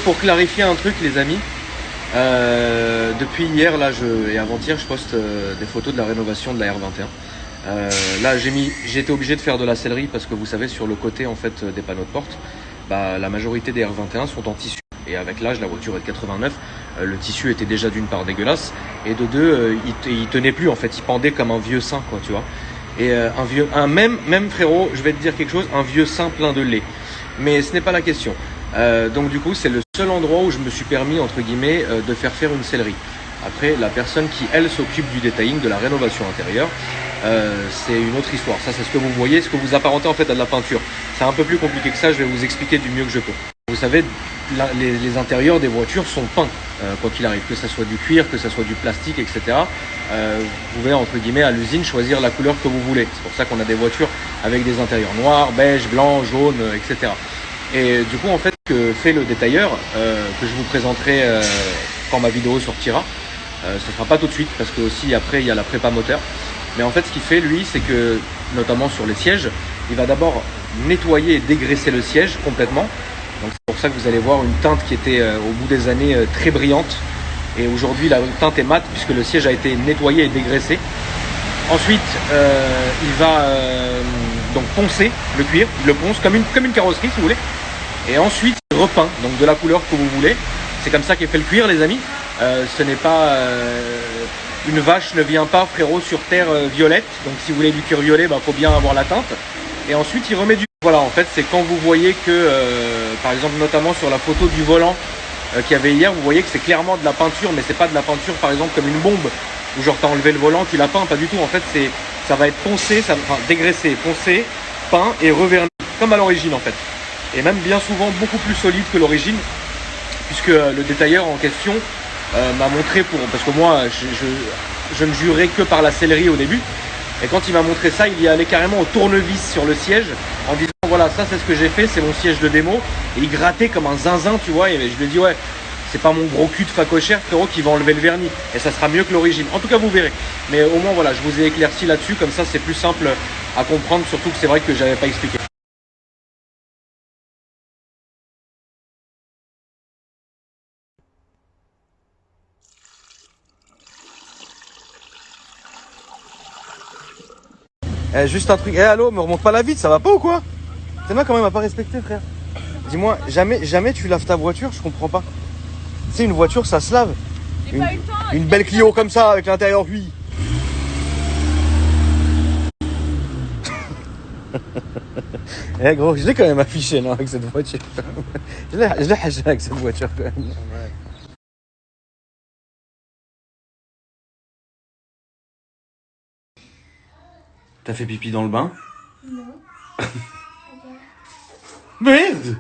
Pour clarifier un truc les amis, depuis hier là et avant-hier je poste des photos de la rénovation de la R21. Là j'ai été obligé de faire de la sellerie parce que vous savez sur le côté en fait des panneaux de porte, la majorité des R21 sont en tissu. Et avec l'âge, la voiture est de 89, le tissu était déjà d'une part dégueulasse et de deux, il tenait plus en fait, il pendait comme un vieux sein quoi, tu vois. Et même frérot, je vais te dire quelque chose, un vieux sein plein de lait. Mais ce n'est pas la question. Donc du coup, c'est le seul endroit où je me suis permis entre guillemets de faire une sellerie. Après, la personne qui elle s'occupe du detailing, de la rénovation intérieure, c'est une autre histoire. Ça, c'est ce que vous voyez, ce que vous apparentez en fait à de la peinture. C'est un peu plus compliqué que ça. Je vais vous expliquer du mieux que je peux. Vous savez, les intérieurs des voitures sont peints, quoi qu'il arrive, que ça soit du cuir, que ça soit du plastique, etc. Vous pouvez entre guillemets à l'usine choisir la couleur que vous voulez. C'est pour ça qu'on a des voitures avec des intérieurs noirs, beige, blanc, jaune, etc. Et du coup, en fait, ce que fait le détailleur, que je vous présenterai quand ma vidéo sortira, ce ne sera pas tout de suite parce que aussi après il y a la prépa moteur. Mais en fait, ce qu'il fait lui, c'est que notamment sur les sièges, il va d'abord nettoyer et dégraisser le siège complètement. Donc c'est pour ça que vous allez voir une teinte qui était au bout des années très brillante. Et aujourd'hui la teinte est mate puisque le siège a été nettoyé et dégraissé. Ensuite il va donc poncer le cuir, il le ponce comme une carrosserie si vous voulez. Et ensuite il repeint donc de la couleur que vous voulez. C'est comme ça qu'est fait le cuir les amis. Ce n'est pas une vache ne vient pas frérot sur terre violette. Donc si vous voulez du cuir violet, faut bien avoir la teinte. Et ensuite il remet du... Voilà, en fait c'est quand vous voyez que par exemple notamment sur la photo du volant qu'il y avait hier, vous voyez que c'est clairement de la peinture, mais c'est pas de la peinture par exemple comme une bombe où genre t'as enlevé le volant, tu l'as peint, pas du tout. En fait ça va être poncé, dégraissé, poncé, peint et reverni comme à l'origine en fait. Et même bien souvent beaucoup plus solide que l'origine, puisque le détailleur en question m'a montré parce que moi je ne jurais que par la sellerie au début. Et quand il m'a montré ça, il y allait carrément au tournevis sur le siège en disant voilà, ça c'est ce que j'ai fait, c'est mon siège de démo. Et il grattait comme un zinzin, tu vois. Et je lui ai dit ouais, c'est pas mon gros cul de facochère frérot qui va enlever le vernis. Et ça sera mieux que l'origine. En tout cas, vous verrez. Mais au moins voilà, je vous ai éclairci là-dessus, comme ça c'est plus simple à comprendre, surtout que c'est vrai que j'avais pas expliqué. Juste un truc, allô, me remonte pas la vitre, ça va pas ou quoi? T'es là quand même à pas respecter frère. Dis-moi, jamais tu laves ta voiture, je comprends pas. Tu sais, une voiture ça se lave. Une belle Clio comme ça avec l'intérieur oui. Eh gros, je l'ai quand même affiché non, avec cette voiture. je l'ai haché avec cette voiture quand même. Ouais. T'as fait pipi dans le bain? Non. Merde!